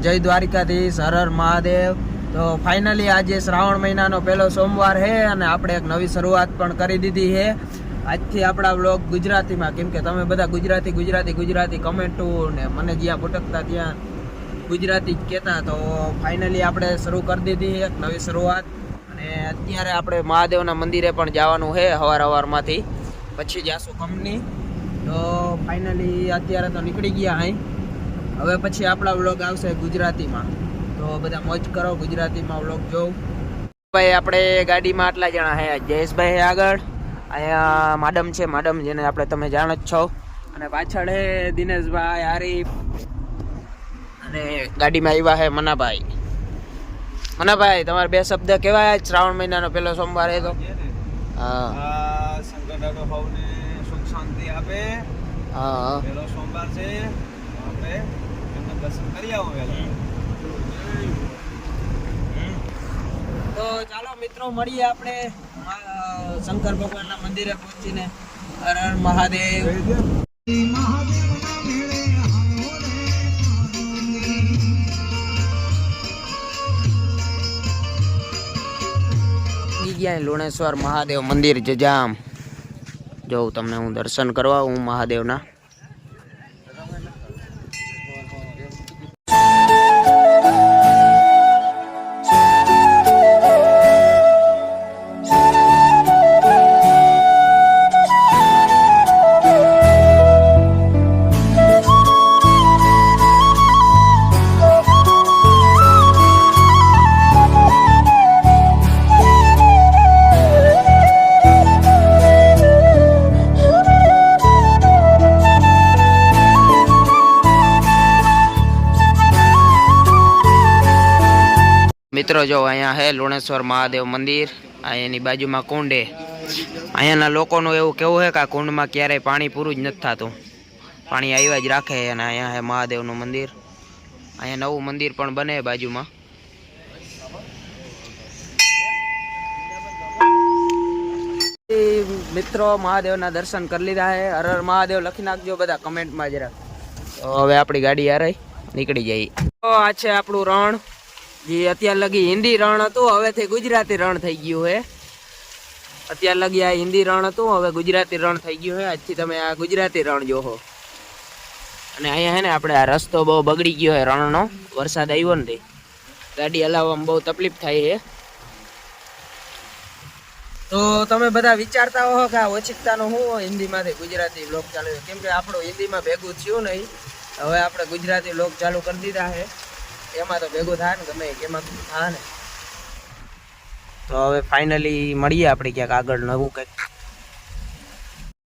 જય દ્વારિકાધીશ, હર હર મહાદેવ। તો ફાઇનલી આજે શ્રાવણ મહિનાનો પહેલો સોમવાર છે અને આપણે એક નવી શરૂઆત પણ કરી દીધી છે। આજથી આપણા વ્લોગ ગુજરાતીમાં, કેમ કે તમે બધા ગુજરાતી કમેન્ટો ને મને જ્યાં ભટકતા ત્યાં ગુજરાતી જ કહેતા, તો ફાઇનલી આપણે શરૂ કરી દીધી એક નવી શરૂઆત। અને અત્યારે આપણે મહાદેવના મંદિરે પણ જવાનું છે સવારમાંથી, પછી જાશું કંપની। તો ફાઇનલી અત્યારે તો નીકળી ગયા અહીં, હવે પછી આપણા વ્લોગ આવશે ગુજરાતીમાં, તો બધા મોજ કરો, ગુજરાતીમાં વ્લોગ જોઉં। ભાઈ આપણે ગાડીમાં આટલા જણા છે, જયેશભાઈ આગળ, અહીંયા માડમ છે, માડમ જેને આપણે તમે જાણ જ છો, અને પાછળ છે દિનેશભાઈ, આરીફ, અને ગાડીમાં આવ્યા છે મનાભાઈ। મનાભાઈ તમારે બે શબ્દ કહેવાય, શ્રાવણ મહિનાનો પહેલો સોમવાર છે તો? હા, શંકર દાદો ભાવને સુખ શાંતિ આપે। હા, પહેલો સોમવાર છે, આપણે એમને દર્શન કરી આવો વહેલા। તો ચાલો મિત્રો, મળીએ આપણે શંકર ભગવાનના મંદિરે પહોંચીને। હર હર મહાદેવ। ગયા લુણેશ્વર મહાદેવ મંદિર જજામ, જોઉં તમને હું દર્શન કરવા હું મહાદેવના। મિત્રો જો અહીંયા હે લુણેશ્વર મહાદેવ મંદિર, અહીંયાની બાજુમાં કુંડ હે। અહીંયાના લોકોનું એવું કેવું છે કે આ કુંડમાં ક્યારેય પાણી પૂરું જ નથી થતું, પાણી આવ્યા જ રાખે। અને અહીંયા હે મહાદેવનું મંદિર, અહીંયા નવું મંદિર પણ બને બાજુમાં। મિત્રો મહાદેવના દર્શન કરી લીધા છે, હર હર મહાદેવ લખી નાખજો બધા કમેન્ટમાં જરા। તો હવે આપણી ગાડી આ રહી, નીકળી જઈએ। તો આ છે આપણું રણ, જે અત્યાર લગી હિન્દી રણ હતું, હવેથી ગુજરાતી રણ થઈ ગયું છે। અત્યાર લગી આ હિન્દી રણ હતું, હવે ગુજરાતી રણ થઈ ગયું છે। આજથી તમે આ ગુજરાતી રણ જોહો। અને અહીંયા હે ને આપણે આ રસ્તો બહુ બગડી ગયો છે રણનો, વરસાદ આવ્યો નથી, ગાડી હલાવવામાં બહુ તકલીફ થાય છે। તો તમે બધા વિચારતા હો કે આ ઓછીકતાનું શું હિન્દીમાંથી ગુજરાતી વ્લોગ ચાલુ છે, કેમ કે આપણું હિન્દીમાં ભેગું થયું નહીં, હવે આપણે ગુજરાતી વ્લોગ ચાલુ કરી દીધા છે। એમાં તો ભેગું થાય ને, ગમે એમાં થાય ને। તો હવે ફાઇનલી મળીએ આપણે ક્યાંક આગળ નવું કંઈક।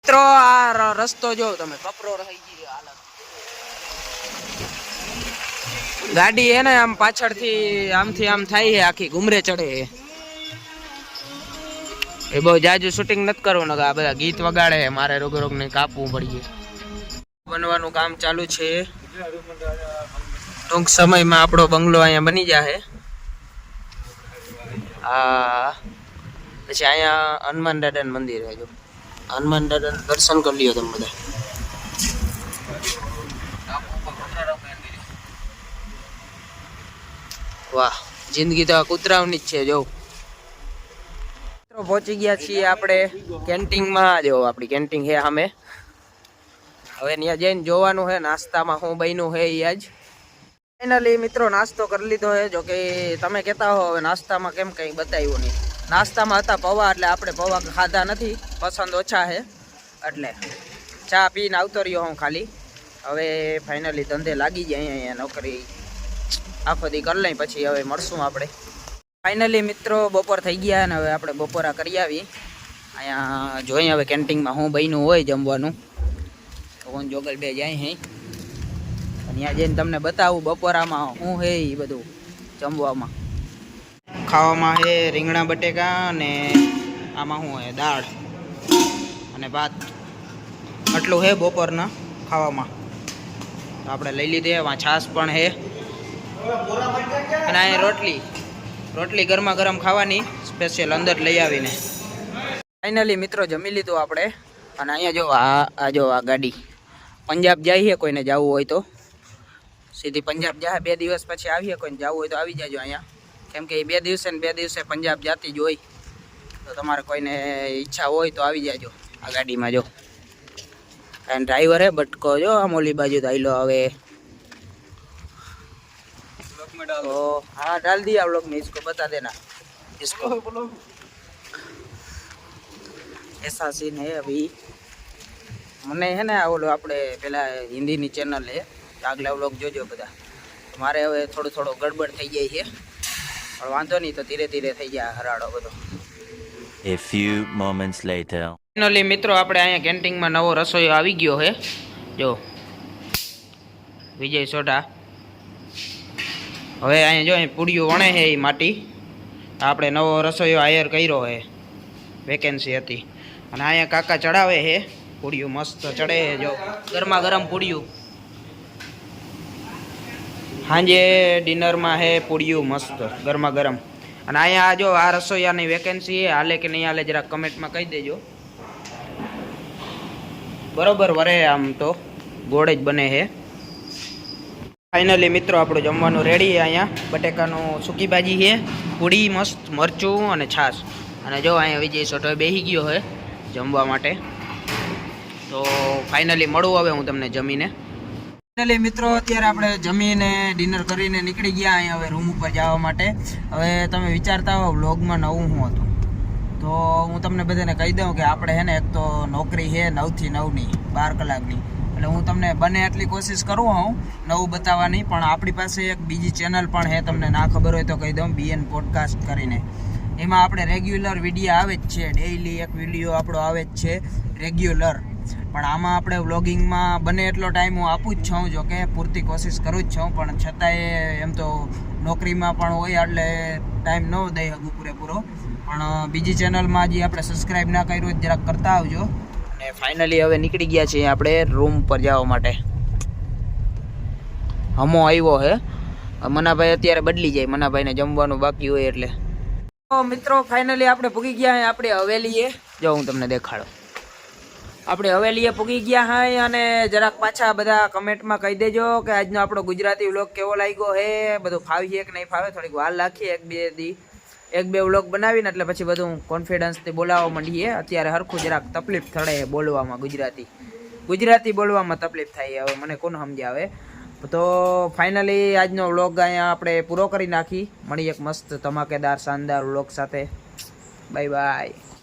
મિત્રો આ રસ્તો જો તમે, કપરો રહી ગઈ હાલત, ગાડી હે ને આમ પાછળથી આમથી આમ થાય છે, આખી ઘુમરે ચડે છે। એ બહુ જાજુ શૂટિંગ નથી કરવું, ને આ બધા ગીત વગાડે, મારે રોગ ને કાપવું પડીએ। બનવાનું કામ ચાલુ છે, ટૂંક સમયમાં આપણો બંગલો અહીંયા બની જશે। આ પછી અહીંયા હનુમાન દાદાનું મંદિર છે, જો હનુમાન દાદાનું દર્શન કરી લ્યો તમે બધા। વાહ, જિંદગી તો કૂતરાઓની જ છે। જો પહોંચી ગયા છીએ આપણે કેન્ટીનમાં, જો આપણી કેન્ટીન છે સામે। હવે ત્યાં જઈને જોવાનું છે નાસ્તામાં શું બન્યું છે એ આજ। ફાઇનલી મિત્રો નાસ્તો કરી લીધો છે, જો કે તમે કહેતા હો હવે નાસ્તામાં કેમ કંઈ બતાવ્યું નહીં। નાસ્તામાં હતા પૌવા, એટલે આપણે પૌવા ખાધા નથી, પસંદ ઓછા છે, એટલે ચા પીને આવતો રહ્યો હું ખાલી। હવે ફાઇનલી ધંધે લાગી જાય, અહીંયા નોકરી આખો દી કરી લઈ, પછી હવે મળશું આપણે। ફાઇનલી મિત્રો બપોર થઈ ગયા ને હવે આપણે બપોરા કરી આવી। અહીંયા જોઈએ હવે કેન્ટીનમાં શું બન્યું હોય જમવાનું, તો હું જોગલ બે જાય હે, ત્યાં જઈને તમને બતાવું બપોરામાં શું છે એ બધું જમવામાં। ખાવામાં છે રીંગણા બટેકા, અને આમાં શું છે દાળ અને ભાત, આટલું છે બપોરના ખાવામાં। તો આપણે લઈ લીધે, એમાં છાશ પણ છે, અને અહીંયા રોટલી ગરમા ગરમ ખાવાની, સ્પેશિયલ અંદર લઈ આવીને। ફાઇનલી મિત્રો જમી લીધું આપણે, અને અહીંયા જો આ ગાડી પંજાબ જાય છે, કોઈને જવું હોય તો સીધી પંજાબ જાય. 2 દિવસ પછી આવીએ. કોઈને જવું હોય તો આવી જાજો અહીંયા, કેમ કે એ 2 દિવસે ને 2 દિવસે પંજાબ જાતી જ હોય. તો તમારે કોઈને ઈચ્છા હોય તો આવી જાજો આ ગાડીમાં. જો અને ડ્રાઈવર હે બટકો, જો આમ ઓલી બાજુ દાઈલો હવે. तो हाँ डाल दिया आप लोग ने, इसको बता देना इसको. ऐसा सीन है अभी. મને હે ને ઓલો આપણે પેલા હિન્દીની ચેનલ હે, આગલા વ્લોગ જોજો બધા. મારે હવે થોડું ગડબડ થઈ જાય છે, પણ વાંધો નહીં, તો ધીરે ધીરે થઈ જાય હરાડો બધો. A few moments later. Finally મિત્રો આપણે અહીંયા કેન્ટીનમાં નવો રસોઈ આવી ગયો છે. જો વિજય સોઢા. હવે અહીંયા જો અહીં પૂડીઓ વણે છે એ માટી. આપણે નવો રસોઈયો હાયર કર્યો છે, વેકેન્સી હતી. અને અહીંયા કાકા ચડાવે છે પૂડીઓ, મસ્ત ચડે છે. જો ગરમા ગરમ પૂડીઓ. સાંજે ડિનરમાં છે પૂડીઓ મસ્ત ગરમા ગરમ. અને અહીંયા જો આ રસોઈયાની વેકેન્સી છે, હાલે કે નહીં હાલે જરાક કમેન્ટમાં કહી દેજો. બરોબર વરે આમ તો ગોળ જ બને છે. ફાઇનલી મિત્રો આપણું જમવાનું રેડી છે. અહીંયા બટેકાનું સૂકી ભાજી છે, પૂડી મસ્ત, મરચું અને છાશ. અને જો અહીંયા વિજય સોઢો બેસી ગયો છે જમવા માટે. તો ફાઇનલી મળું હવે હું તમને જમીને. ફાઇનલી મિત્રો અત્યારે આપણે જમીને ડિનર કરીને નીકળી ગયા અહીંયા હવે રૂમ ઉપર જવા માટે. હવે તમે વિચારતા હો વ્લોગમાં નવું શું હતું, તો હું તમને બધાને કહી દઉં કે આપણે છે ને એક તો નોકરી છે 9 થી 9ની 12 કલાકની. એટલે હું તમને બને એટલી કોશિશ કરું હું નવું બતાવવાની. પણ આપણી પાસે એક બીજી ચેનલ પણ છે, તમને ના ખબર હોય તો કહી દઉં, BN પોડકાસ્ટ કરીને. એમાં આપણે રેગ્યુલર વિડીયો આવે જ છે, ડેઈલી એક વિડીયો આપણો આવે જ છે રેગ્યુલર. પણ આમાં આપણે વ્લોગિંગમાં બને એટલો ટાઈમ હું આપું જ છું, જો કે પૂરતી કોશિશ કરું જ છું. પણ છતાંય એમ તો નોકરીમાં પણ હોય એટલે ટાઈમ ન દઈ શકું પૂરેપૂરો. પણ બીજી ચેનલમાં હજી આપણે સબસ્ક્રાઈબ ના કર્યું હોય જરાક કરતા આવજો. અને ફાઇનલી હવે નીકળી ગયા છીએ આપણે રૂમ પર જવા માટે. હમો આવ્યો હે. મનાભાઈ અત્યારે બદલી જાય, મનાભાઈને જમવાનું બાકી હોય એટલે. તો મિત્રો ફાઇનલી આપણે પૂગી ગયા હે આપણે હવેલીએ. જો હું તમને દેખાડો, આપણે હવેલીએ પૂગી ગયા હા. અને જરાક પાછા બધા કમેન્ટમાં કહી દેજો કે આજનો આપણો ગુજરાતી વ્લોગ કેવો લાગ્યો હે, બધું ફાવી કે નહીં ફાવે. થોડીક વાર લાગીએ, એક બે વ્લોગ બનાવીને એટલે પછી બધું કોન્ફિડન્સથી બોલાવવા માંડીએ. અત્યારે હરખું જરાક તકલીફ થડે બોલવામાં, ગુજરાતી બોલવામાં તકલીફ થાય. હવે મને કોણ સમજાવે. તો ફાઇનલી આજનો વ્લોગ અહીંયા આપણે પૂરો કરી નાખી. મળી એક મસ્ત ધમાકેદાર શાનદાર વ્લોગ સાથે. Bye bye.